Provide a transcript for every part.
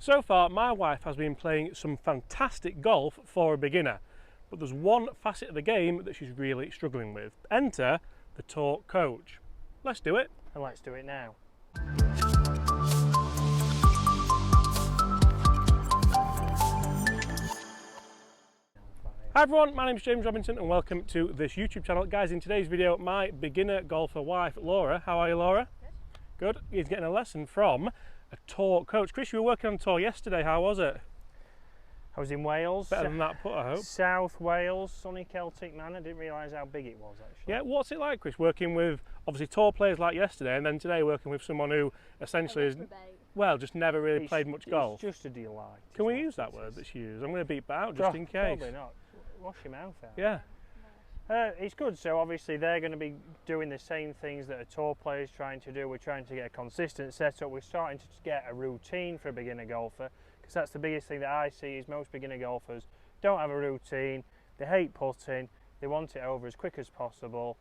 So far, my wife has been playing some fantastic golf for a beginner, but there's one facet of the game that she's really struggling with. Enter the talk coach. Let's do it. And let's do it now. Hi everyone, my name's James Robinson and welcome to this YouTube channel. Guys, in today's video, my beginner golfer wife, Laura. How are you, Laura? Good. Good. Is getting a lesson from a tour coach. Chris, you were working on tour yesterday. How was it? I was in Wales. Better than that putt, I hope. South Wales, sunny Celtic man. I didn't realise how big it was, actually. Yeah, what's it like, Chris, working with, obviously, tour players like yesterday, and then today working with someone who essentially is, well, just never really played much golf? It's just a delight. Can we use that word that she used? I'm going to beep that out just in case. Probably not. Wash your mouth out. Yeah. It's good. So obviously they're going to be doing the same things that a tour player is trying to do. We're trying to get a consistent setup. We're starting to get a routine for a beginner golfer, because that's the biggest thing that I see is most beginner golfers don't have a routine. They hate putting. They want it over as quick as possible,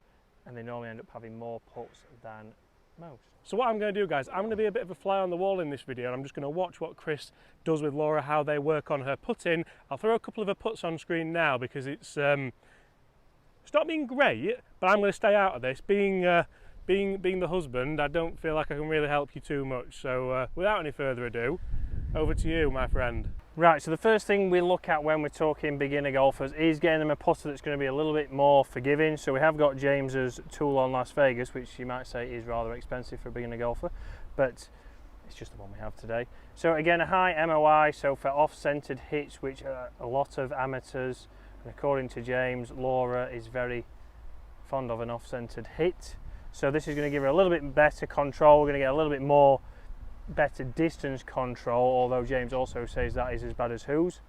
and they normally end up having more putts than most. So what I'm going to do, guys, I'm going to be a bit of a fly on the wall in this video, and I'm just going to watch what Chris does with Laura, how they work on her putting. I'll throw a couple of her putts on screen now because it's not being great, but I'm going to stay out of this. Being the husband, I don't feel like I can really help you too much. So without any further ado, over to you, my friend. Right, so the first thing we look at when we're talking beginner golfers is getting them a putter that's going to be a little bit more forgiving. So we have got James's tool on Las Vegas, which you might say is rather expensive for a beginner golfer, but it's just the one we have today. So again, a high MOI, so for off-centered hits, which a lot of amateurs, and according to James, Laura is very fond of an off-centered hit. So this is going to give her a little bit better control. We're going to get a little bit more better distance control, although James also says that is as bad as whose?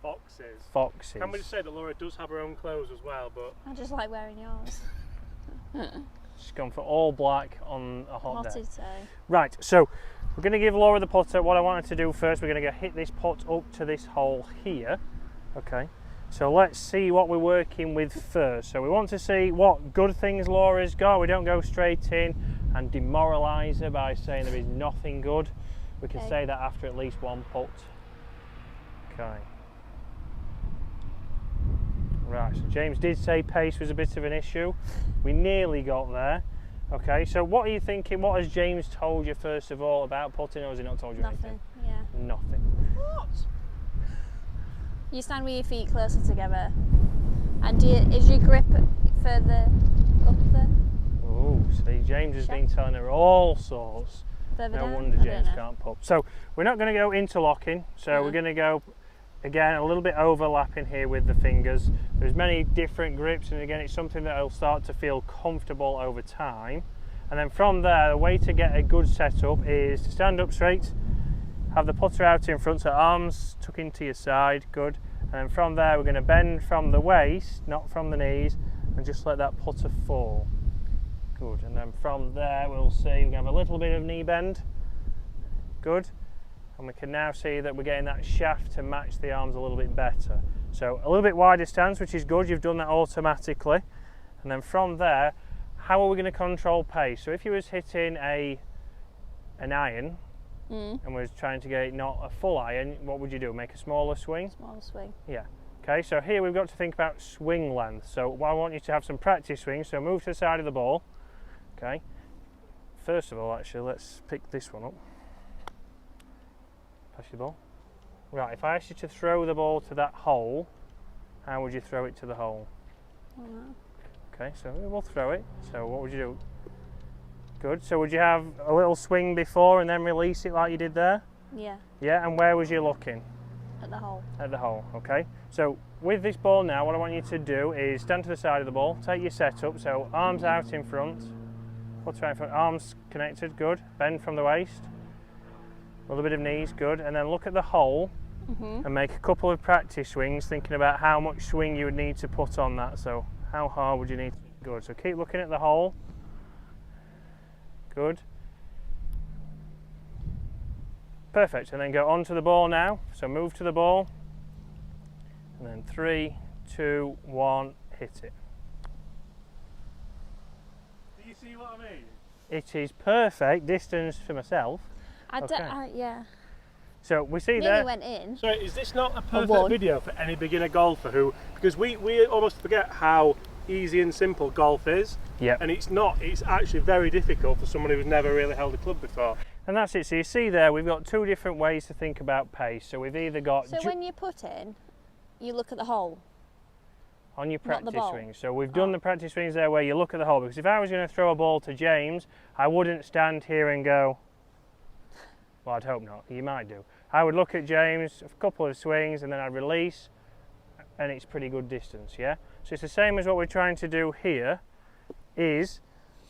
Foxes. Foxes. Can we just say that Laura does have her own clothes as well, but I just like wearing yours. She's gone for all black on a hot day. Day. Right, so we're going to give Laura the putter. What I wanted to do first, we're going to go hit this putt up to this hole here. Okay, so let's see what we're working with first. So we want to see what good things Laura's got. We don't go straight in and demoralise her by saying there is nothing good. We can say that after at least one putt. Okay. Right, so James did say pace was a bit of an issue. We nearly got there. Okay, so what are you thinking? What has James told you first of all about putting, or has he not told you anything? Yeah. Nothing. What? You stand with your feet closer together, and is your grip further up there? Oh, see, James has been telling her all sorts. Further down? Wonder James can't putt. So we're not going to go interlocking. So we're going to go again a little bit overlapping here with the fingers. There's many different grips, and again it's something that will start to feel comfortable over time. And then from there, the way to get a good setup is to stand up straight, have the putter out in front, so arms tuck into your side, good. And then from there we're going to bend from the waist, not from the knees, and just let that putter fall. Good, and then from there we'll see we're going to have a little bit of knee bend. Good. And we can now see that we're getting that shaft to match the arms a little bit better. So a little bit wider stance, which is good. You've done that automatically. And then from there, how are we going to control pace? So if you was hitting an iron and was trying to get it not a full iron, what would you do? Make a smaller swing? Smaller swing. Yeah. Okay, so here we've got to think about swing length. So I want you to have some practice swings. So move to the side of the ball. Okay. First of all, actually, let's pick this one up. Pass your ball. Right, if I asked you to throw the ball to that hole, how would you throw it to the hole? Okay, so we'll throw it. So what would you do? Good. So would you have a little swing before and then release it like you did there? Yeah. Yeah, and where was you looking? At the hole. At the hole, okay. So with this ball now, what I want you to do is stand to the side of the ball, take your setup, so arms out in front, putter out in front, arms connected, good. Bend from the waist. A little bit of knees, good, and then look at the hole and make a couple of practice swings, thinking about how much swing you would need to put on that. So how hard would you need to? Good, so keep looking at the hole. Good. Perfect, and then go onto the ball now. So move to the ball, and then 3, 2, 1, hit it. do you see what I mean? It is perfect distance for myself. Yeah. So we see Nearly there. went in. So is this not a perfect one. video for any beginner golfer who, because we almost forget how easy and simple golf is. Yep. And it's not, it's actually very difficult for someone who's never really held a club before. And that's it. So you see there, we've got two different ways to think about pace. So we've either got So when you put in, you look at the hole. on your not the practice ball. swings. So we've done the practice swings there where you look at the hole, because if I was going to throw a ball to James, I wouldn't stand here and go, well, I'd hope not, you might do. I would look at James, a couple of swings, and then I'd release, and it's pretty good distance, yeah? So it's the same as what we're trying to do here, is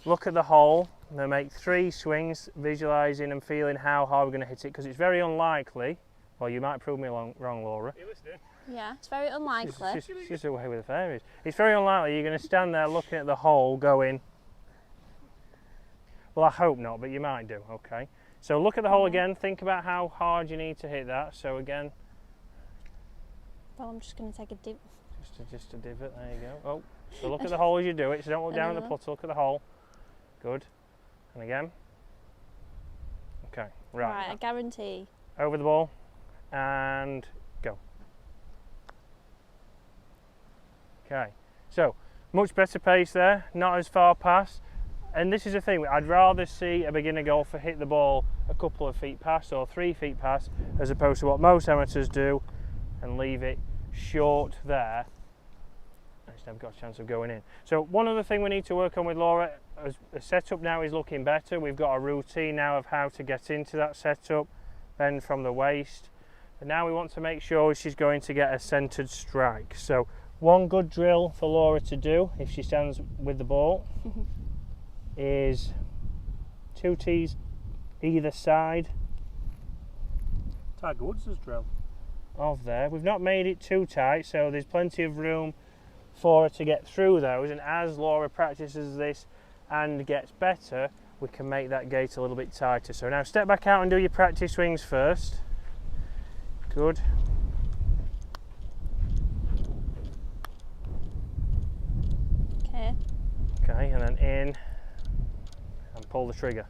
look at the hole, and then make 3 swings, visualising and feeling how hard we're going to hit it, because it's very unlikely, well, you might prove me wrong, Laura. Are you listening? Yeah, it's very unlikely. It's just away with the fairies. It's very unlikely you're going to stand there looking at the hole going, well, I hope not, but you might do, okay? So look at the hole again, think about how hard you need to hit that. So again, Well, I'm just going to take a dip. just a divot, there you go. Oh, so look at the hole as you do it, so don't look down at the putter, look at the hole. Good. And again. Okay, Right, I guarantee. over the ball and go. Okay, so much better pace there, not as far past. And this is the thing, I'd rather see a beginner golfer hit the ball a couple of feet past or 3 feet past, as opposed to what most amateurs do and leave it short there. It's never got a chance of going in. So one other thing we need to work on with Laura, as the setup now is looking better. We've got a routine now of how to get into that setup, bend from the waist. And now we want to make sure she's going to get a centered strike. So one good drill for Laura to do if she stands with the ball is 2 tees either side Tiger Woods' drill. of there. We've not made it too tight, so there's plenty of room for her to get through those, and as Laura practices this and gets better, we can make that gate a little bit tighter. So now step back out and do your practice swings first. Good. Okay. Okay, and then in and pull the trigger.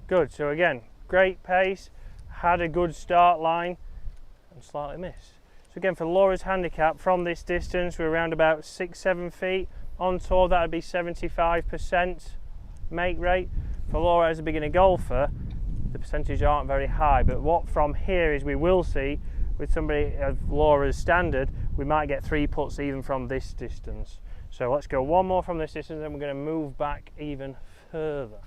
Good, so again, great pace, had a good start line and slightly missed. So again, for Laura's handicap, from this distance we're around about 6-7 feet. On tour that would be 75% make rate. For Laura as a beginner golfer, the percentages aren't very high, but what from here is we will see with somebody of Laura's standard, we might get 3 putts even from this distance. So let's go one more from this distance, and we're going to move back even further.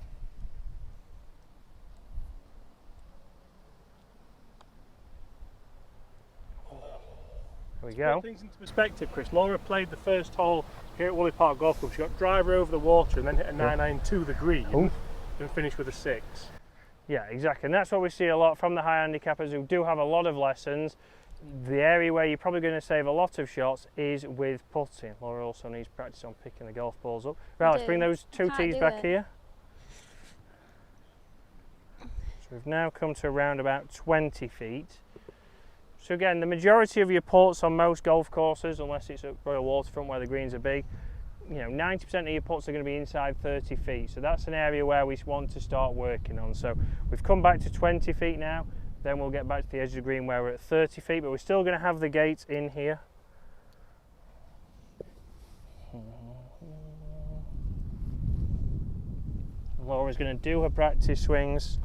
There we go. Put things into perspective, Chris. Laura played the first hole here at Woolley Park Golf Club. She got driver over the water and then hit a 9-iron to the green and finished with a 6. Yeah, exactly, and that's what we see a lot from the high handicappers who do have a lot of lessons. The area where you're probably going to save a lot of shots is with putting. Laura also needs practice on picking the golf balls up. Right, let's bring those 2 tees back here. So we've now come to around about 20 feet. So again, the majority of your putts on most golf courses, unless it's at Royal Waterfront where the greens are big, you know, 90% of your putts are going to be inside 30 feet. So that's an area where we want to start working on. So we've come back to 20 feet now, then we'll get back to the edge of the green where we're at 30 feet, but we're still going to have the gate in here. Laura's going to do her practice swings.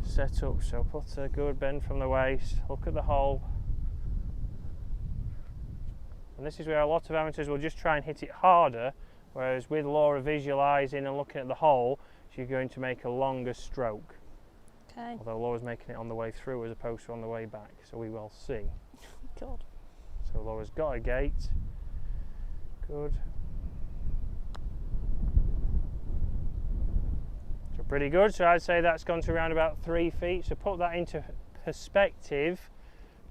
Set up, so putter, good, bend from the waist, look at the hole. And this is where a lot of amateurs will just try and hit it harder, whereas with Laura visualising and looking at the hole, she's going to make a longer stroke. Okay. Although Laura's making it on the way through as opposed to on the way back, so we will see. God. So Laura's got a gate. Good. So pretty good, so I'd say that's gone to around about 3 feet. So put that into perspective.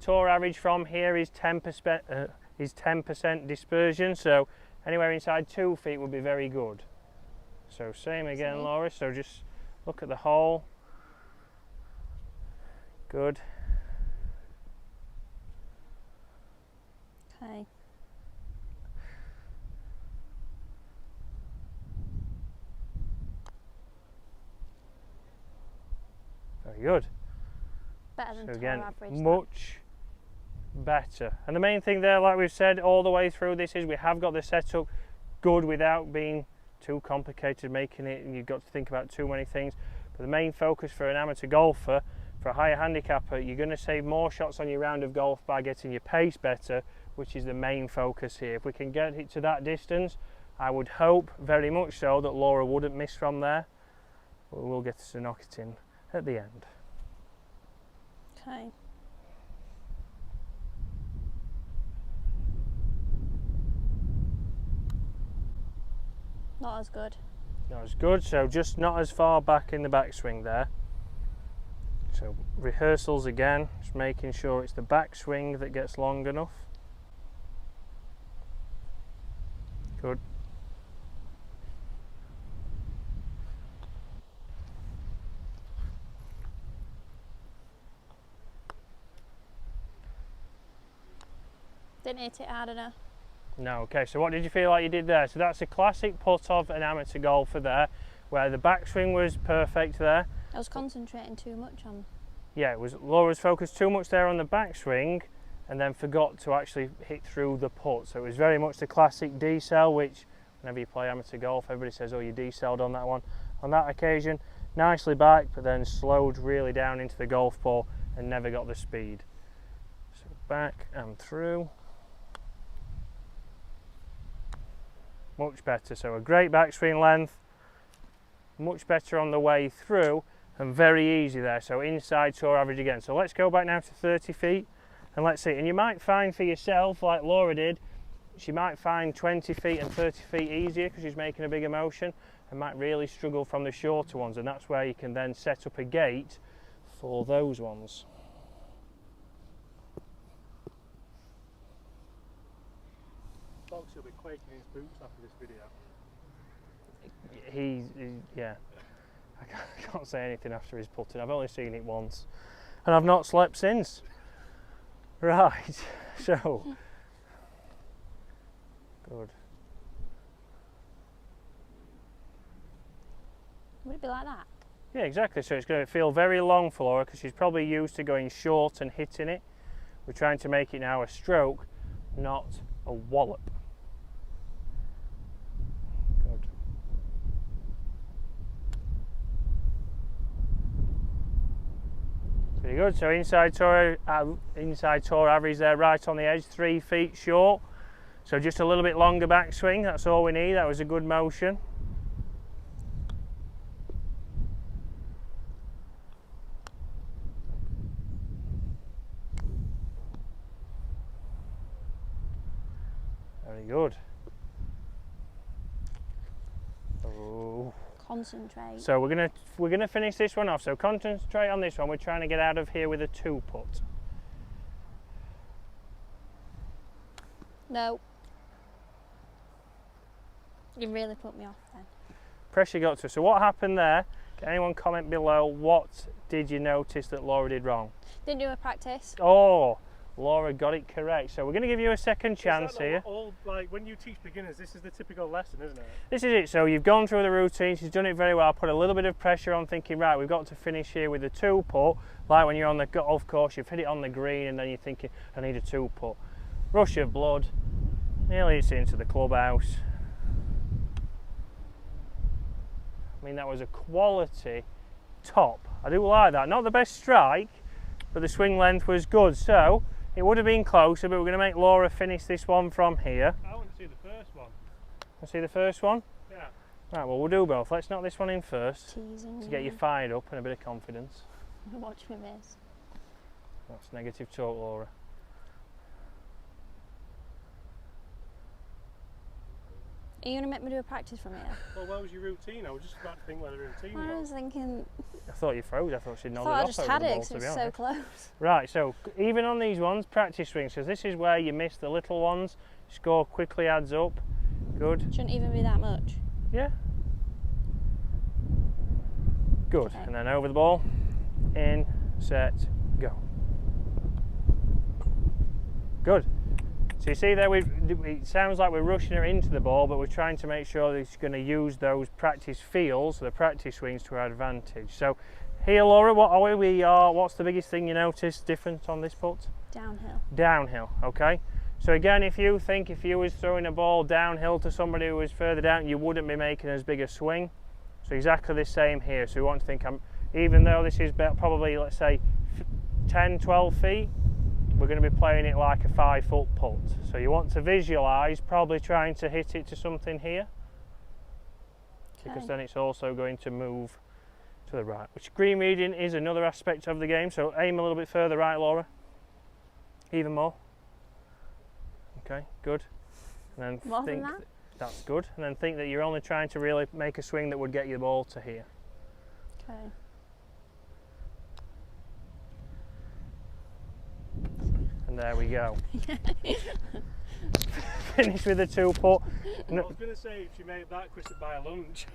Tour average from here is 10% dispersion, so anywhere inside 2 feet would be very good. So same again, Laura, so just look at the hole. Good. Okay. Very good. Better than So tour again, average. much better. And the main thing there, like we've said all the way through this, is we have got the setup good without being too complicated, making it, and you've got to think about too many things. But the main focus for an amateur golfer, for a higher handicapper, you're going to save more shots on your round of golf by getting your pace better, which is the main focus here. If we can get it to that distance, I would hope very much so that Laura wouldn't miss from there, but we'll get to knock it in at the end. Okay. Not as good. Not as good, so just not as far back in the backswing there. So rehearsals again, just making sure it's the backswing that gets long enough. Good. Didn't hit it hard enough. No, okay, so what did you feel like you did there? So that's a classic putt of an amateur golfer there, where the backswing was perfect there. I was concentrating too much on. Yeah, it was Laura's focused too much there on the backswing and then forgot to actually hit through the putt. So it was very much the classic decel, which whenever you play amateur golf, everybody says, oh, you deceled on that one. On that occasion, nicely back, but then slowed really down into the golf ball and never got the speed. So back and through. Much better, so a great backswing length, much better on the way through, and very easy there, so inside tour average again. So let's go back now to 30 feet, and let's see, and you might find for yourself, like Laura did, she might find 20 feet and 30 feet easier because she's making a bigger motion, and might really struggle from the shorter ones, and that's where you can then set up a gate for those ones. Fox will be quaking in his boots after this video. Yeah, I can't say anything after his putting. I've only seen it once and I've not slept since. Right, so good. Would it be like that? Yeah, exactly, so it's going to feel very long for Laura because she's probably used to going short and hitting it. We're trying to make it now a stroke, not a wallop. Good. Pretty good. So inside tour average there, right on the edge, 3 feet short. So just a little bit longer backswing. That's all we need. That was a good motion. Very good. Oh. Concentrate. So we're gonna finish this one off. So concentrate on this one. We're trying to get out of here with a 2-putt. No. You really put me off then. Pressure got to us. So what happened there? Can anyone comment below? What did you notice that Laura did wrong? Didn't do a practice. Oh, Laura got it correct. So we're going to give you a second chance here. All, like when you teach beginners, this is the typical lesson, isn't it? This is it. So you've gone through the routine. She's done it very well. Put a little bit of pressure on, thinking, right, we've got to finish here with a 2-putt. Like when you're on the golf course, you've hit it on the green, and then you're thinking, I need a 2-putt. Rush of blood. Nearly hits it into the clubhouse. I mean, that was a quality top. I do like that. Not the best strike, but the swing length was good. So it would have been closer, but we're going to make Laura finish this one from here. I want to see the first one. Want to see the first one? Yeah. Right, well, we'll do both. Let's knock this one in first Teasing to get you fired up and a bit of confidence. Watch me miss. That's negative talk, Laura. Are you going to make me do a practice from here? Well, what was your routine? I was just about to think whether routine I was. was thinking, I thought you froze. I thought she'd I nodded thought I off just over had the it ball, because to it be was so honest. close. Right, so even on these ones, practice swings, because this is where you miss the little ones. Score quickly adds up. Good. Shouldn't even be that much. Yeah. Good. Okay. And then over the ball. In, set, go. Good. So you see there, it sounds like we're rushing her into the ball, but we're trying to make sure that she's going to use those practice feels, the practice swings, to her advantage. So Here, Laura, what's the biggest thing you noticed different on this putt? Downhill. Downhill, okay. So again, if you was throwing a ball downhill to somebody who was further down, you wouldn't be making as big a swing. So exactly the same here. So we want to think, even though this is probably, let's say, 10, 12 feet, we're going to be playing it like a 5-foot putt. So you want to visualise probably trying to hit it to something here, because then it's also going to move to the right. Which green reading is another aspect of the game. So aim a little bit further right, Laura. Even more. Okay, good. And then More than that? That's good. And then think that you're only trying to really make a swing that would get your ball to here. Okay. And there we go. Finish with a 2-putt. I was going to say, if you made that, Chris would buy a lunch.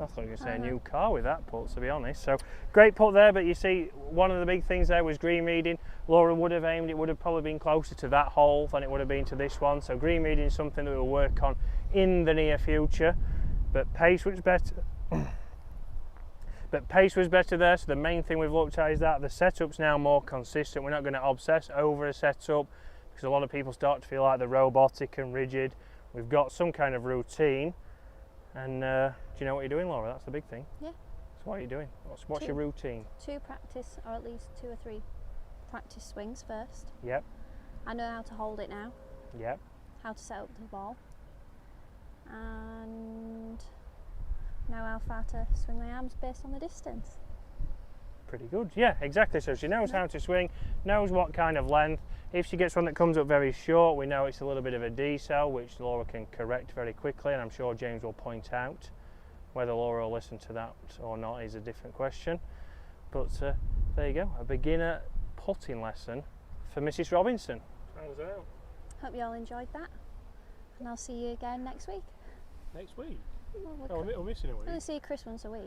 I thought you were going to say a new car with that putt, to be honest. So great putt there, but you see one of the big things there was green reading. Laura would have aimed, it would have probably been closer to that hole than it would have been to this one. So green reading is something that we'll work on in the near future. But pace was better. But pace was better there, so the main thing we've looked at is that the setup's now more consistent. We're not going to obsess over a setup because a lot of people start to feel like they're robotic and rigid. We've got some kind of routine. And do you know what you're doing, Laura? That's the big thing. Yeah. So what are you doing? What's your routine? 2 practice, or at least 2 or 3 practice swings first. Yep. I know how to hold it now. Yep. How to set up the ball. And know how far to swing my arms based on the distance. Pretty good. Yeah, exactly. So she knows how to swing, knows what kind of length. If she gets one that comes up very short, we know it's a little bit of a decel, which Laura can correct very quickly, and I'm sure James will point out. Whether Laura will listen to that or not is a different question. But there you go, a beginner putting lesson for Mrs. Robinson. Sounds out. Hope you all enjoyed that, and I'll see you again next week. Next week? Well, Oh, we're missing a week. I'll see Chris once a week.